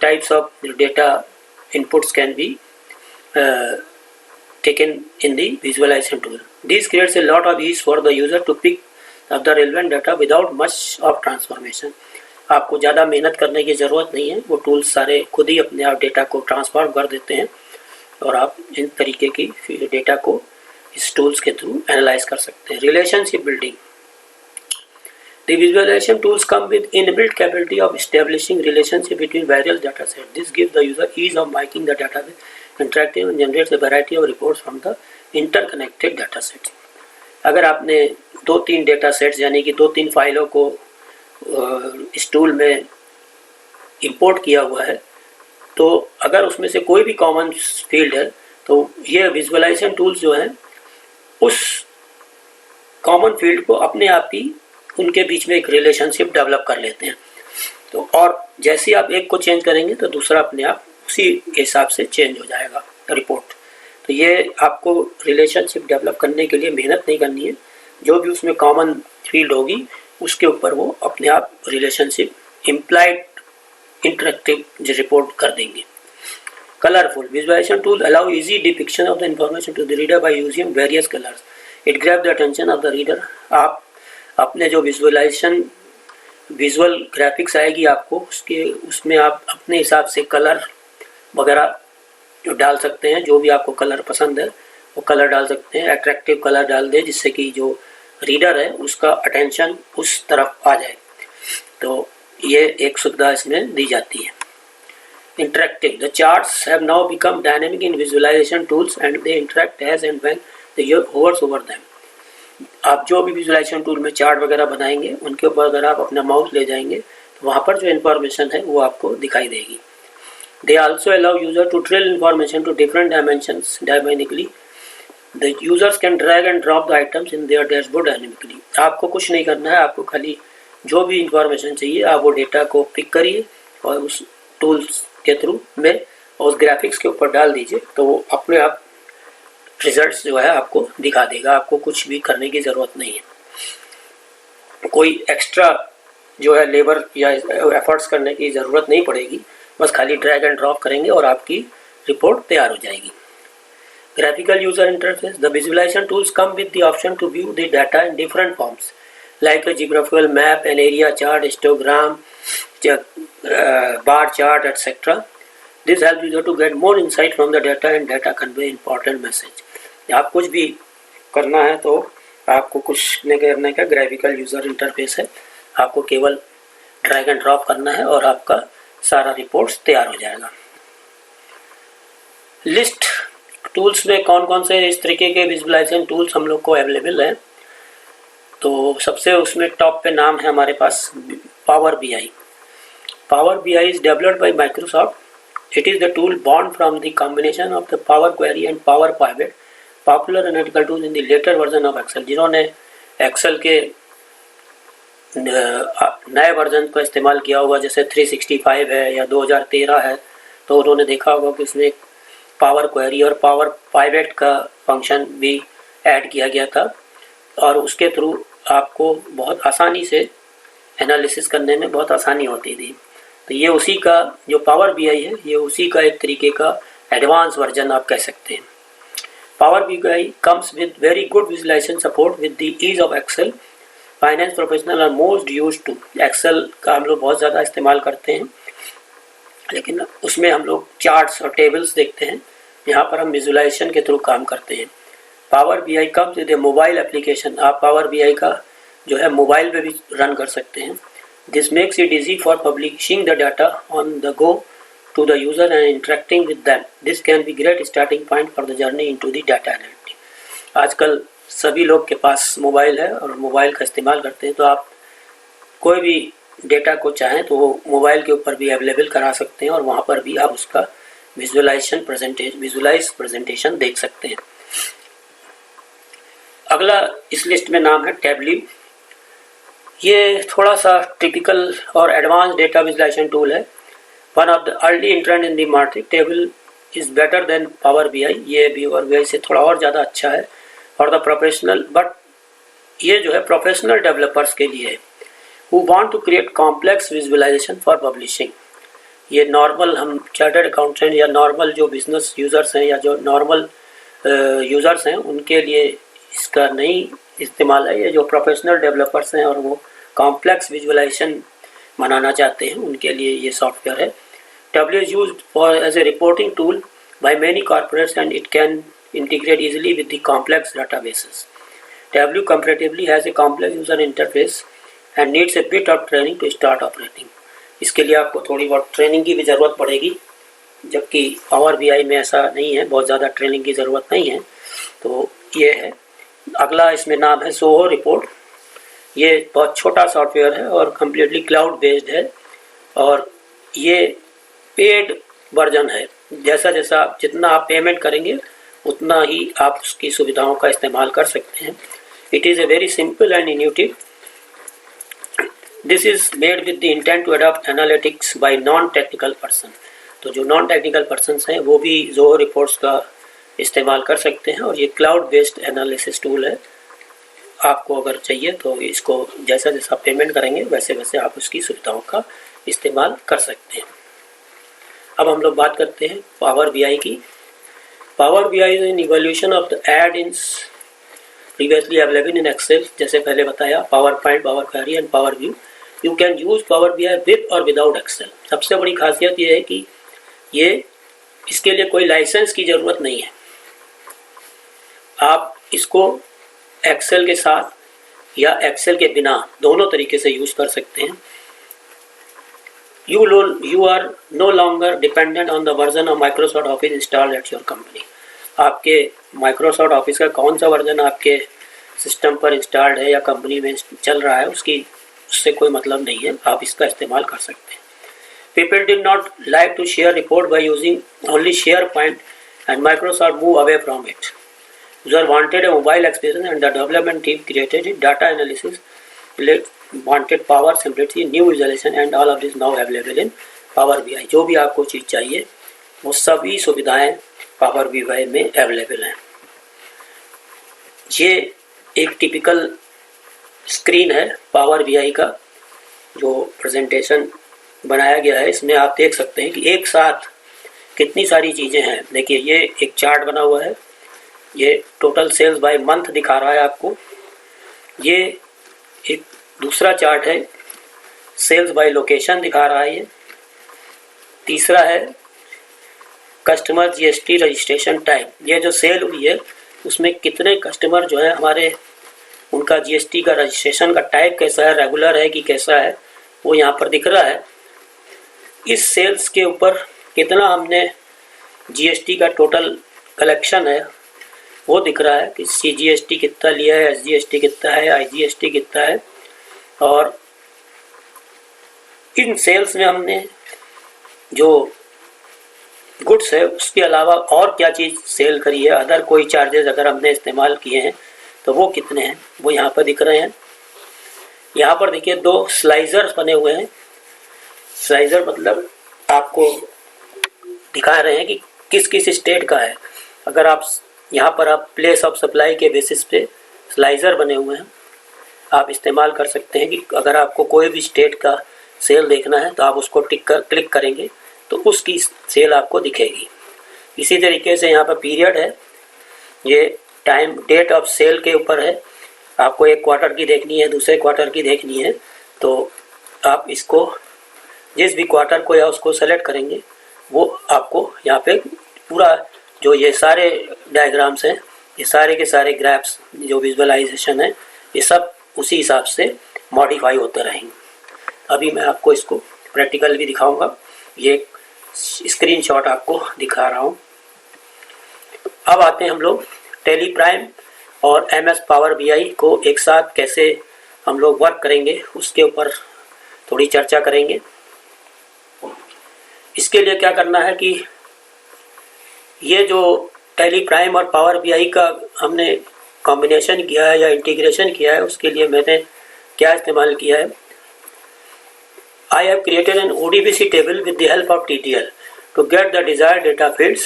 types of data inputs can be taken in the visualization tool. This creates a lot of ease for the user to pick up the relevant data without much of transformation. आपको ज़्यादा मेहनत करने की ज़रूरत नहीं है, वो tools सारे खुद ही अपने आप डेटा को ट्रांसफॉर्म कर देते हैं और आप इन तरीके की डेटा को इस टूल्स के थ्रू एनालाइज कर सकते हैं. Relationship building. The visualization tools come with inbuilt capability of establishing relationship between various data sets. This gives the user ease of making the database interactive and generates a variety of reports from the interconnected data sets. अगर आपने 2-3 data sets यानी कि 2-3 फाइलों को इस tool में import किया हुआ है, तो अगर उसमें से कोई भी कॉमन फील्ड है तो ये विजुअलाइजेशन टूल्स जो हैं उस कॉमन फील्ड को अपने आप ही उनके बीच में एक रिलेशनशिप डेवलप कर लेते हैं. तो और जैसे आप एक को चेंज करेंगे तो दूसरा अपने आप उसी हिसाब से चेंज हो जाएगा रिपोर्ट. तो ये आपको रिलेशनशिप डेवलप करने के लिए मेहनत नहीं करनी है, जो भी उसमें कॉमन फील्ड होगी उसके ऊपर वो अपने आप रिलेशनशिप इम्प्लाइड इंटरेक्टिव रिपोर्ट कर देंगे. Colourful. Visualisation tool allow easy depiction of the information to the reader by using various colours. It grab the attention of the reader. आप अपने जो विजुअलाइजेशन विजुअल ग्राफिक्स आएगी आपको उसमें आप अपने हिसाब से कलर वगैरह जो डाल सकते हैं, जो भी आपको कलर पसंद है वो कलर डाल सकते हैं. अट्रैक्टिव कलर डाल दें जिससे कि जो रीडर है उसका अटेंशन उस तरफ आ जाए. तो ये एक सुविधा इसमें दी जाती है. Interactive. The charts have now become dynamic in visualisation tools and they interact as and when the user hovers over them. आप जो भी विजुअलाइजेशन टूल में चार्ट वगैरह बनाएंगे उनके ऊपर अगर आप अपना माउस ले जाएंगे तो वहाँ पर जो इन्फॉर्मेशन है वो आपको दिखाई देगी. They also allow user to drill information to different dimensions dynamically. The users can drag and drop the items in their dashboard dynamically. आपको कुछ नहीं करना है, आपको खाली जो भी इंफॉर्मेशन चाहिए आप वो डेटा को पिक करिए और उस टूल्स के थ्रू में और उस ग्राफिक्स के ऊपर डाल दीजिए तो वो अपने आप रिजल्ट्स जो है आपको दिखा देगा. आपको कुछ भी करने की ज़रूरत नहीं है, कोई एक्स्ट्रा जो है लेबर या एफर्ट्स करने की ज़रूरत नहीं पड़ेगी. बस खाली ड्रैग एंड ड्रॉप करेंगे और आपकी रिपोर्ट तैयार हो जाएगी. Graphical user interface. The visualisation tools come with the option to view the data in different forms like a geographical map, an area chart, histogram, bar chart etcetera. This help user to get more insight from the data and data convey important message. आप कुछ भी करना है तो आपको कुछ नहीं करने का ग्राफिकल यूजर इंटरफेस है, आपको केवल ड्रैग एंड ड्रॉप करना है और आपका सारा रिपोर्ट्स तैयार हो जाएगा. लिस्ट. टूल्स में कौन कौन से इस तरीके के विजुअलाइजेशन टूल्स हम लोग को अवेलेबल हैं. तो सबसे उसमें टॉप पे नाम है हमारे पास power BI. Power BI is developed by Microsoft. It is the tool born from the combination of the Power Query and Power Pivot, popular analytical tools in the later version of Excel. जिन्होंने Excel के नए version का इस्तेमाल किया होगा जैसे 365 है या 2013 है, तो उन्होंने देखा होगा कि इसमें पावर क्वेरी और पावर पाइवेट का फंक्शन भी ऐड किया गया था और उसके थ्रू आपको बहुत आसानी से एनालिसिस करने में बहुत आसानी होती थी. तो ये उसी का जो पावर BI है ये उसी का एक तरीके का एडवांस वर्जन आप कह सकते हैं. Power BI comes with very good visualisation support with the ease of Excel. Finance professional are most use to. Excel का हम लोग बहुत ज़्यादा इस्तेमाल करते हैं लेकिन उसमें हम लोग चार्ट्स और टेबल्स देखते हैं, यहाँ पर हम विजुअलाइजेशन के थ्रू काम करते हैं. Power BI comes with A mobile application. आप पावर BI का जो है मोबाइल पे भी रन कर सकते हैं. This makes it easy for publishing the data on the go to the user and interacting with them. This can be great starting point for the journey into the data analytics. आजकल सभी लोग के पास mobile है और mobile का इस्तेमाल करते हैं, तो आप कोई भी डेटा को चाहें तो वो मोबाइल के ऊपर भी अवेलेबल करा सकते हैं और वहाँ पर भी आप उसका विजुअलाइज प्रेजेंटेशन देख सकते हैं. अगला इस लिस्ट में नाम है टैबल्यू. ये थोड़ा सा टिपिकल और एडवांस डेटा विजुअलाइजेशन टूल है. One of the early एंट्रेंट in the market, table is better than power BI, ये पावर BI से थोड़ा और ज़्यादा अच्छा है और द प्रोफेशनल, बट ये जो है प्रोफेशनल डेवलपर्स के लिए है who want to create complex visualisation for publishing. ये नॉर्मल हम चार्टर्ड अकाउंटेंट या नॉर्मल जो बिजनेस यूज़र्स हैं या जो नॉर्मल यूज़र्स हैं उनके लिए इसका नहीं इस्तेमाल है। ये जो प्रोफेशनल डेवलपर्स हैं और वो कॉम्प्लेक्स विजुअलाइजेशन बनाना चाहते हैं उनके लिए ये सॉफ्टवेयर है। W is used for as a reporting tool by many corporates and it can integrate easily with the complex databases. W comparatively has a complex user interface and needs a bit of training to start operating. इसके लिए आपको थोड़ी बहुत training की भी ज़रूरत पड़ेगी, जबकि पावर BI में ऐसा नहीं है, बहुत ज़्यादा ट्रेनिंग की ज़रूरत नहीं है। तो ये है। अगला इसमें नाम है सोहो रिपोर्ट। ये बहुत छोटा सॉफ्टवेयर है और कम्प्लीटली क्लाउड बेस्ड है और ये पेड वर्जन है। जैसा जैसा जितना आप पेमेंट करेंगे उतना ही आप उसकी सुविधाओं का इस्तेमाल कर सकते हैं। It is a very simple and intuitive. This is made with the intent to adopt analytics by non technical person. तो जो नॉन टेक्निकल पर्सनस हैं वो भी ज़ोहो रिपोर्ट्स का इस्तेमाल कर सकते हैं और ये क्लाउड बेस्ड एनालिसिस टूल है। आपको अगर चाहिए तो इसको जैसा जैसा पेमेंट करेंगे वैसे वैसे आप उसकी सुविधाओं का इस्तेमाल कर सकते हैं। अब हम लोग बात करते हैं पावर BI की। Power BI is an evolution of the add-ins previously available in Excel. जैसे पहले बताया, PowerPoint, power query and power view. You can use power BI with और विदाउट एक्सेल। सबसे बड़ी खासियत ये है कि ये इसके लिए कोई लाइसेंस की ज़रूरत नहीं है। आप इसको एक्सेल के साथ या एक्सेल के बिना दोनों तरीके से यूज़ कर सकते हैं। You are no longer dependent on the version of Microsoft Office installed at your company. आपके Microsoft Office का कौन सा वर्जन आपके सिस्टम पर इंस्टॉल्ड है या कंपनी में चल रहा है उससे कोई मतलब नहीं है, आप इसका इस्तेमाल कर सकते हैं। People did not like to share report by using only SharePoint and Microsoft moved away from it. User wanted a mobile experience and the development team created a data analysis, wanted power, simplicity, new visualization and all of this now available in Power BI. जो भी आपको चीज़ चाहिए वो सभी सुविधाएं power BI में available हैं। ये एक टिपिकल स्क्रीन है पावर BI का जो प्रेजेंटेशन बनाया गया है। इसमें आप देख सकते हैं कि एक साथ कितनी सारी चीज़ें हैं। देखिए, ये एक चार्ट बना हुआ है, ये टोटल सेल्स बाय मंथ दिखा रहा है आपको। ये एक दूसरा चार्ट है, सेल्स बाय लोकेशन दिखा रहा है। ये तीसरा है कस्टमर GST रजिस्ट्रेशन टाइम। ये जो सेल हुई है उसमें कितने कस्टमर जो है हमारे, उनका GST का रजिस्ट्रेशन का टाइप कैसा है, रेगुलर है कि कैसा है, वो यहाँ पर दिख रहा है। इस सेल्स के ऊपर कितना हमने GST का टोटल कलेक्शन है वो दिख रहा है कि CGST कितना लिया है, SGST कितना है, IGST कितना है। और इन सेल्स में हमने जो गुड्स है उसके अलावा और क्या चीज़ सेल करी है, अदर कोई चार्जेस अगर हमने इस्तेमाल किए हैं तो वो कितने हैं वो यहाँ पर दिख रहे हैं। यहाँ पर देखिए दो स्लाइजर्स बने हुए हैं। स्लाइजर मतलब आपको दिखा रहे हैं कि किस किस स्टेट का है। अगर आप यहाँ पर आप प्लेस ऑफ सप्लाई के बेसिस पे स्लाइजर बने हुए हैं, आप इस्तेमाल कर सकते हैं कि अगर आपको कोई भी स्टेट का सेल देखना है तो आप उसको क्लिक करेंगे तो उसकी सेल आपको दिखेगी। इसी तरीके से यहाँ पर पीरियड है, ये टाइम डेट ऑफ सेल के ऊपर है। आपको एक क्वार्टर की देखनी है, दूसरे क्वार्टर की देखनी है तो आप इसको जिस भी क्वार्टर को या उसको सेलेक्ट करेंगे वो आपको यहाँ पे पूरा जो ये सारे डायग्राम्स हैं, ये सारे के सारे ग्राफ्स जो विजुअलाइजेशन है, ये सब उसी हिसाब से मॉडिफाई होते रहेंगे। अभी मैं आपको इसको प्रैक्टिकल भी दिखाऊंगा। ये स्क्रीनशॉट आपको दिखा रहा हूँ। अब आते हैं हम लोग टैली प्राइम और MS पावर BI को एक साथ कैसे हम लोग वर्क करेंगे उसके ऊपर थोड़ी चर्चा करेंगे। इसके लिए क्या करना है कि ये जो टैली प्राइम और पावर BI का हमने कॉम्बिनेशन किया है या इंटीग्रेशन किया है, उसके लिए मैंने क्या इस्तेमाल किया है। I have created an ODBC table with the help of TTL to get the desired data fields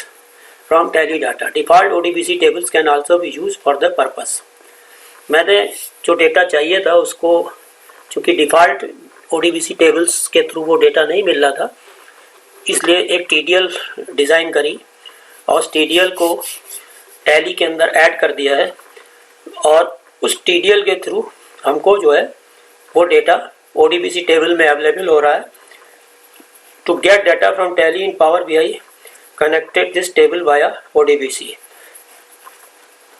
from tally data. Default ODBC tables can also be used for the purpose. मैंने जो डेटा चाहिए था उसको, चूँकि default ODBC tables के through वो data नहीं मिल रहा था, इसलिए एक TDL डिज़ाइन करी और उस TDL को टैली के अंदर ऐड कर दिया है और उस TDL के थ्रू हमको जो है वो डेटा ODBC टेबल में अवेलेबल हो रहा है. To get data from Tally in power BI connected this table via ODBC.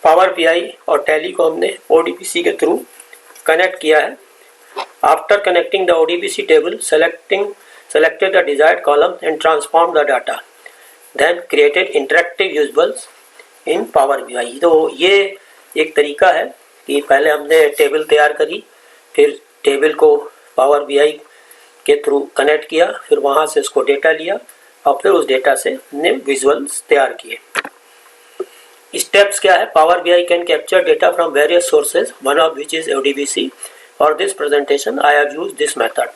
Power BI और टैली को हमने ODBC के थ्रू कनेक्ट किया है. After connecting the ODBC table, selected the desired column and transformed the data, then created interactive usables in Power BI. तो ये एक तरीका है कि पहले हमने टेबल तैयार करी, फिर टेबल को पावर BI के थ्रू कनेक्ट किया, फिर वहाँ से उसको डेटा लिया और फिर उस डेटा से हमने विजुअल्स तैयार किए. स्टेप्स क्या है? Power BI can capture data from various sources, one of which is ODBC. For this presentation I have used this method.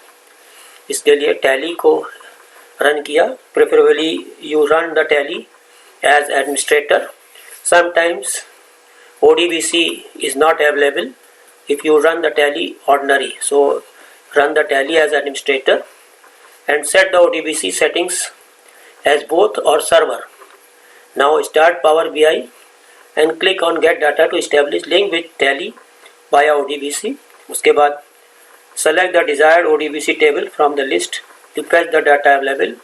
इसके लिए टैली को रन किया. Preferably you run the Tally as administrator. Sometimes ODBC is not available if you run the tally ordinary. So run the tally as administrator and set the ODBC settings as both or server. Now start Power BI and click on get data to establish link with tally via ODBC. उसके बाद select the desired ODBC table from the list to fetch the data available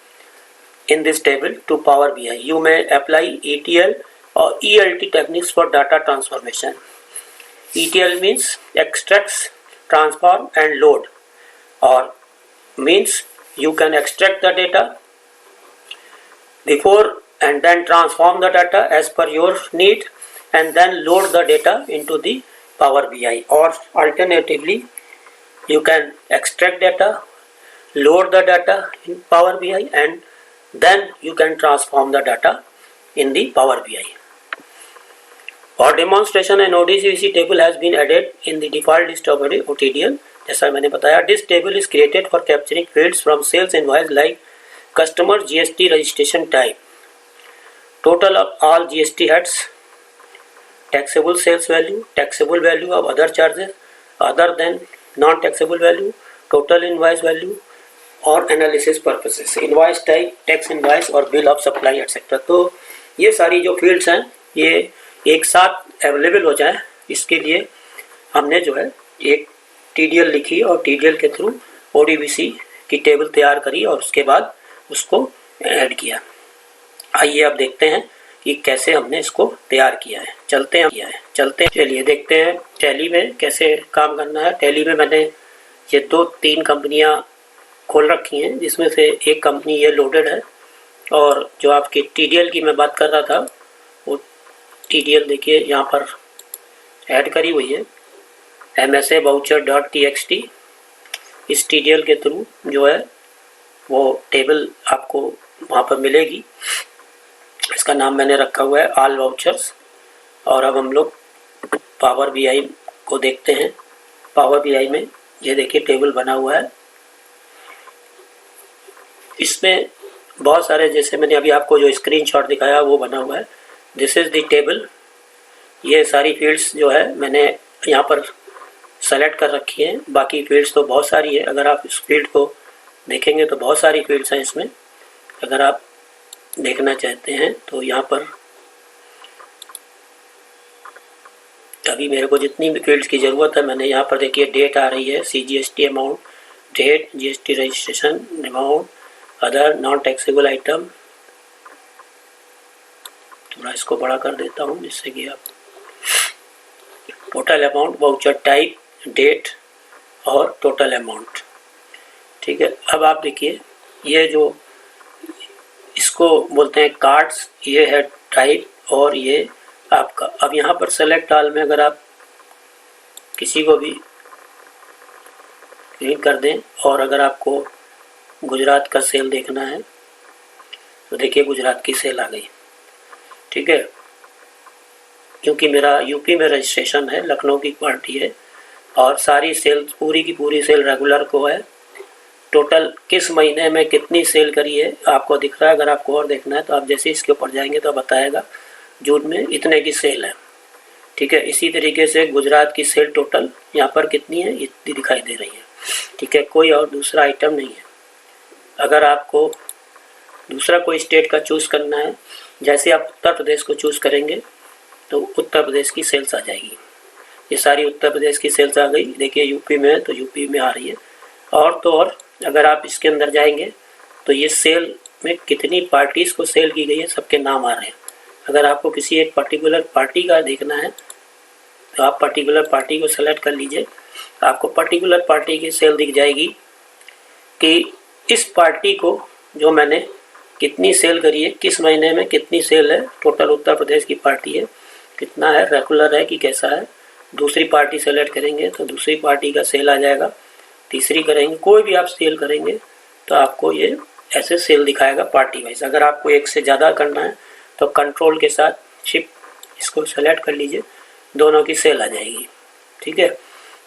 in this table to Power BI. You may apply ETL or ELT techniques for data transformation. ETL means extracts, transform and load, or means you can extract the data before and then transform the data as per your need and then load the data into the Power BI. Or alternatively, you can extract data, load the data in Power BI and then you can transform the data in the Power BI. For demonstration, an ODBC table has been added in the default list of OTDL. जैसा मैंने बताया, this table is created for capturing fields from sales invoice like customer GST registration type, total of all GST heads, taxable sales value, taxable value of other charges other than non-taxable value, total invoice value और analysis purposes, invoice type, tax invoice और bill of supply etcetera. तो ये सारी जो fields हैं ये एक साथ अवेलेबल हो जाए, इसके लिए हमने जो है एक TDL लिखी और TDL के थ्रू ODBC की टेबल तैयार करी और उसके बाद उसको ऐड किया. आइए अब देखते हैं कि कैसे हमने इसको तैयार किया है. चलते हैं चलिए देखते हैं टैली में कैसे काम करना है. टैली में मैंने ये 2-3 कंपनियां खोल रखी हैं, जिसमें से एक कंपनी ये लोडेड है और जो आपकी TDL की मैं बात कर रहा था वो TDL देखिए यहाँ पर ऐड करी हुई है MSA voucher.txt. इस TDL के थ्रू जो है वो टेबल आपको वहाँ पर मिलेगी. इसका नाम मैंने रखा हुआ है ऑल वाउचर्स. और अब हम लोग पावर BI को देखते हैं. पावर BI में ये देखिए टेबल बना हुआ है. इसमें बहुत सारे, जैसे मैंने अभी आपको जो स्क्रीनशॉट दिखाया वो बना हुआ है. This is the table. ये सारी फील्ड्स जो है मैंने यहाँ पर सेलेक्ट कर रखी हैं. बाकी फील्ड्स तो बहुत सारी है. अगर आप इस फील्ड को देखेंगे तो बहुत सारी फील्ड्स हैं इसमें. अगर आप देखना चाहते हैं तो यहाँ पर अभी मेरे को जितनी भी फील्ड्स की ज़रूरत है मैंने यहाँ पर देखिए डेट आ रही है, CGST amount, date, GST registration amount, other non taxable item. थोड़ा इसको बड़ा कर देता हूँ जिससे कि आप total amount, voucher type, date और टोटल अमाउंट. ठीक है. अब आप देखिए ये जो इसको बोलते हैं कार्ड्स, ये है टाइप और ये आपका. अब यहाँ पर सेलेक्ट ऑल में अगर आप किसी को भी क्लिक कर दें और अगर आपको गुजरात का सेल देखना है तो देखिए गुजरात की सेल आ गई. ठीक है. क्योंकि मेरा यूपी में रजिस्ट्रेशन है, लखनऊ की क्वालिटी है और सारी सेल पूरी की पूरी सेल रेगुलर को है टोटल किस महीने में कितनी सेल करी है आपको दिख रहा है। अगर आपको और देखना है तो आप जैसे इसके ऊपर जाएंगे तो बताएगा जून में इतने की सेल है। ठीक है, इसी तरीके से गुजरात की सेल टोटल यहाँ पर कितनी है इतनी दिखाई दे रही है। ठीक है, कोई और दूसरा आइटम नहीं है। अगर आपको दूसरा कोई स्टेट का चूज़ करना है, जैसे आप उत्तर प्रदेश को चूज़ करेंगे तो उत्तर प्रदेश की सेल्स आ जाएगी। ये सारी उत्तर प्रदेश की सेल्स आ गई। देखिए यूपी में है तो यूपी में आ रही है। और तो और अगर आप इसके अंदर जाएंगे तो ये सेल में कितनी पार्टीज़ को सेल की गई है सबके नाम आ रहे हैं। अगर आपको किसी एक पर्टिकुलर पार्टी का देखना है तो आप पर्टिकुलर पार्टी को सेलेक्ट कर लीजिए। आपको पर्टिकुलर पार्टी की सेल दिख जाएगी कि इस पार्टी को जो मैंने कितनी सेल करी है, किस महीने में कितनी सेल है, टोटल उत्तर प्रदेश की पार्टी है, कितना है, रेगुलर है कि कैसा है। दूसरी पार्टी सेलेक्ट करेंगे तो दूसरी पार्टी का सेल आ जाएगा। तीसरी करेंगे, कोई भी आप सेल करेंगे तो आपको ये ऐसे सेल दिखाएगा पार्टी वाइज। अगर आपको एक से ज़्यादा करना है तो कंट्रोल के साथ शिफ्ट इसको सेलेक्ट कर लीजिए, दोनों की सेल आ जाएगी। ठीक है,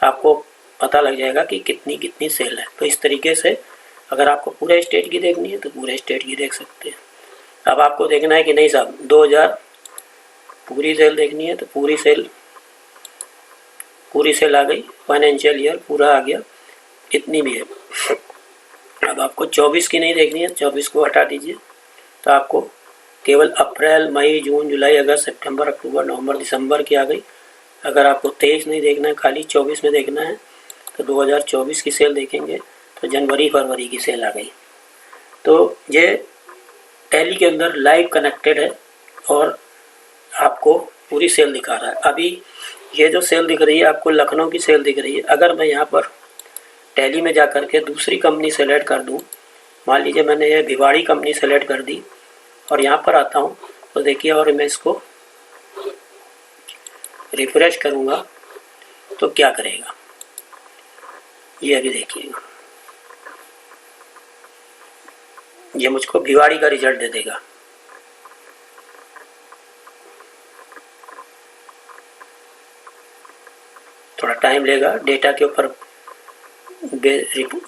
आपको पता लग जाएगा कि कितनी कितनी सेल है। तो इस तरीके से अगर आपको पूरे स्टेट की देखनी है तो पूरे स्टेट की देख सकते हैं। अब आपको देखना है कि नहीं साहब 2000 पूरी सेल देखनी है तो पूरी सेल आ गई, फाइनेंशियल ईयर पूरा आ गया, इतनी भी है। अब आपको 24 की नहीं देखनी है, 24 को हटा दीजिए। तो आपको केवल अप्रैल, मई, जून, जुलाई, अगस्त, सितंबर, अक्टूबर, नवंबर, दिसंबर की आ गई। अगर आपको 23 नहीं देखना है, खाली 24 में देखना है तो 2024 की सेल देखेंगे तो जनवरी फरवरी की सेल आ गई। तो ये टैली के अंदर लाइव कनेक्टेड है और आपको पूरी सेल दिखा रहा है। अभी ये जो सेल दिख रही है आपको लखनऊ की सेल दिख रही है। अगर मैं यहाँ पर टैली में जा कर के दूसरी कंपनी सेलेक्ट कर दूँ, मान लीजिए मैंने ये भिवाड़ी कंपनी सेलेक्ट कर दी और यहाँ पर आता हूँ तो देखिए, और मैं इसको रिफ्रेश करूँगा तो क्या करेगा ये अभी देखिएगा, ये मुझको भिवाड़ी का रिजल्ट दे देगा। थोड़ा टाइम लेगा, डेटा के ऊपर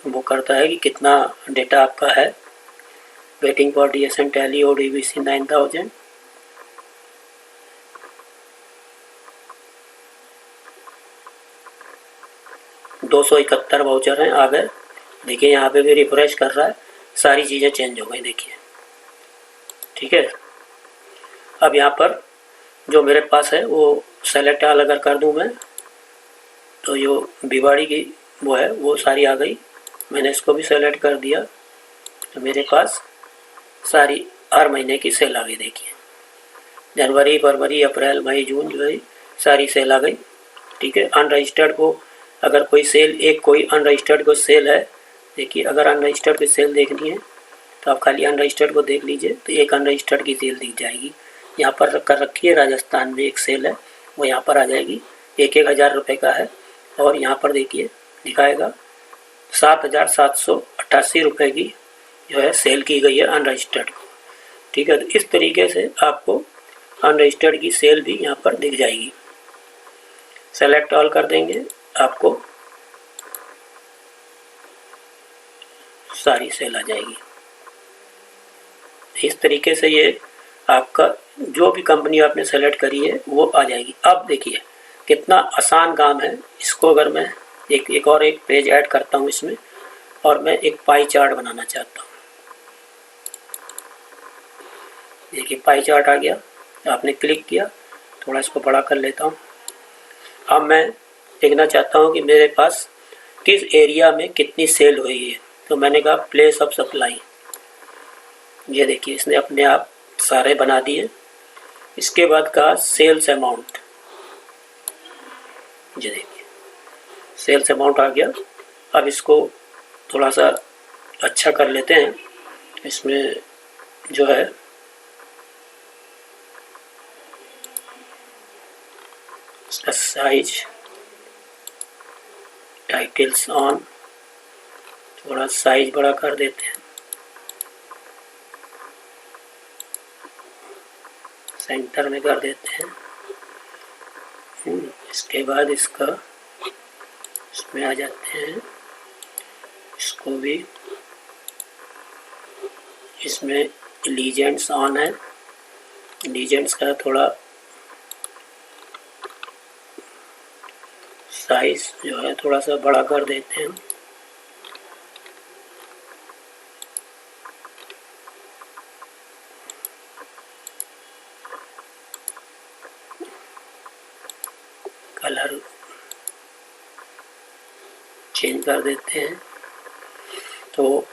वो करता है कि कितना डेटा आपका है। वेटिंग फॉर DSN टैली और DVC 9000। दो 271 वाउचर हैं आ गए। देखिए यहाँ पे भी रिफ्रेश कर रहा है, सारी चीज़ें चेंज हो गई देखिए। ठीक है, अब यहाँ पर जो मेरे पास है वो सेलेक्ट ऑल अगर कर दूँ मैं तो जो भिवाड़ी की वो है वो सारी आ गई। मैंने इसको भी सेलेक्ट कर दिया तो मेरे पास सारी हर महीने की सेल आ गई। देखिए जनवरी, फरवरी, अप्रैल, मई, जून, जुलाई सारी सेल आ गई। ठीक है, अनरजिस्टर्ड को अगर कोई सेल, एक कोई अनरजिस्टर्ड को सेल है, देखिए अगर अनरजिस्टर्ड की सेल देखनी है तो आप खाली अनरजिस्टर्ड को देख लीजिए तो एक अनरजिस्टर्ड की सेल दिख जाएगी। यहाँ पर कर रखी है, राजस्थान में एक सेल है वो यहाँ पर आ जाएगी, 1,000 रुपये का है। और यहाँ पर देखिए दिखाएगा 7,788 रुपये की जो है सेल की गई है अनरजिस्टर्ड को। ठीक है, तो इस तरीके से आपको अनरजिस्टर्ड की सेल भी यहाँ पर दिख जाएगी। सेलेक्ट ऑल कर देंगे, आपको सारी सेल आ जाएगी। इस तरीके से ये आपका जो भी कंपनी आपने सेलेक्ट करी है वो आ जाएगी। अब देखिए कितना आसान काम है। इसको अगर मैं एक और एक पेज ऐड करता हूँ इसमें, और मैं एक पाई चार्ट बनाना चाहता हूँ। देखिए पाई चार्ट आ गया, आपने क्लिक किया, थोड़ा इसको बड़ा कर लेता हूँ। अब मैं देखना चाहता हूँ कि मेरे पास किस एरिया में कितनी सेल हुई है। तो मैंने कहा प्लेस ऑफ सप्लाई। ये देखिए इसने अपने आप सारे बना दिए। इसके बाद कहा सेल्स अमाउंट, ये देखिए सेल्स अमाउंट आ गया। अब इसको थोड़ा सा अच्छा कर लेते हैं। इसमें जो है इसका साइज, टाइटल्स ऑन, थोड़ा साइज बड़ा कर देते हैं, सेंटर में कर देते हैं। इसके बाद इसका इसमें आ जाते हैं, इसको भी इसमें लीजेंड्स ऑन है, लीजेंड्स का थोड़ा साइज जो है थोड़ा सा बड़ा कर देते हैं। कलर चेंज कर देते हैं। तो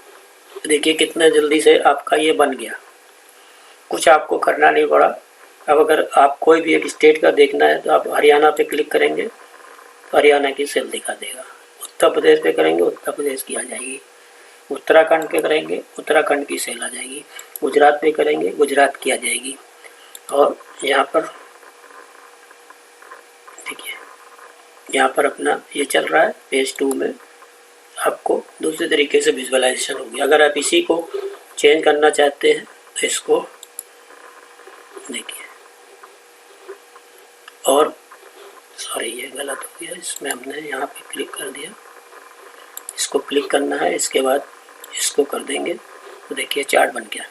देखिए कितना जल्दी से आपका ये बन गया, कुछ आपको करना नहीं पड़ा। अब अगर आप कोई भी एक स्टेट का देखना है तो आप हरियाणा पे क्लिक करेंगे तो हरियाणा की सेल दिखा देगा, उत्तर प्रदेश पे करेंगे उत्तर प्रदेश की आ जाएगी, उत्तराखंड पे करेंगे उत्तराखंड की सेल आ जाएगी, गुजरात पे करेंगे गुजरात की आ जाएगी। और यहाँ पर देखिए यहाँ पर अपना ये चल रहा है। पेज 2 में आपको दूसरे तरीके से विजुअलाइजेशन होगी। अगर आप इसी को चेंज करना चाहते हैं तो इसको देखिए, और सॉरी ये गलत हो गया, इसमें हमने यहाँ पे क्लिक कर दिया, इसको क्लिक करना है, इसके बाद इसको कर देंगे तो देखिए चार्ट बन गया।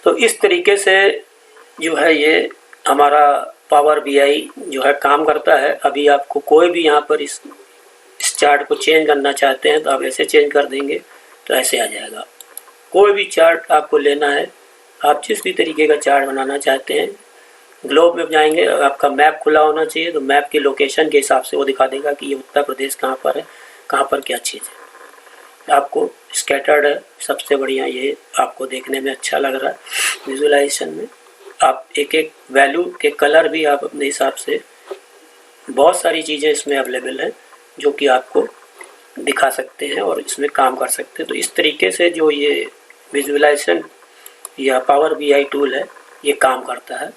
तो इस तरीके से जो है ये हमारा पावर बीआई जो है काम करता है। अभी आपको कोई भी यहाँ पर इस चार्ट को चेंज करना चाहते हैं तो आप ऐसे चेंज कर देंगे तो ऐसे आ जाएगा। कोई भी चार्ट आपको लेना है, आप जिस भी तरीके का चार्ट बनाना चाहते हैं, ग्लोब में जाएंगे, आपका मैप खुला होना चाहिए तो मैप की लोकेशन के हिसाब से वो दिखा देगा कि ये उत्तर प्रदेश कहाँ पर है, कहाँ पर क्या चीज़ है। आपको स्कैटर्ड है, सबसे बढ़िया ये आपको देखने में अच्छा लग रहा है। विजुअलाइजेशन में आप एक एक वैल्यू के कलर भी आप अपने हिसाब से, बहुत सारी चीज़ें इसमें अवेलेबल हैं जो कि आपको दिखा सकते हैं और इसमें काम कर सकते हैं। तो इस तरीके से जो ये विजुअलाइजेशन या पावर बीआई टूल है ये काम करता है।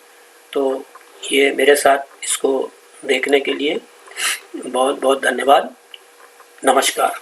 तो ये मेरे साथ इसको देखने के लिए बहुत बहुत धन्यवाद। नमस्कार।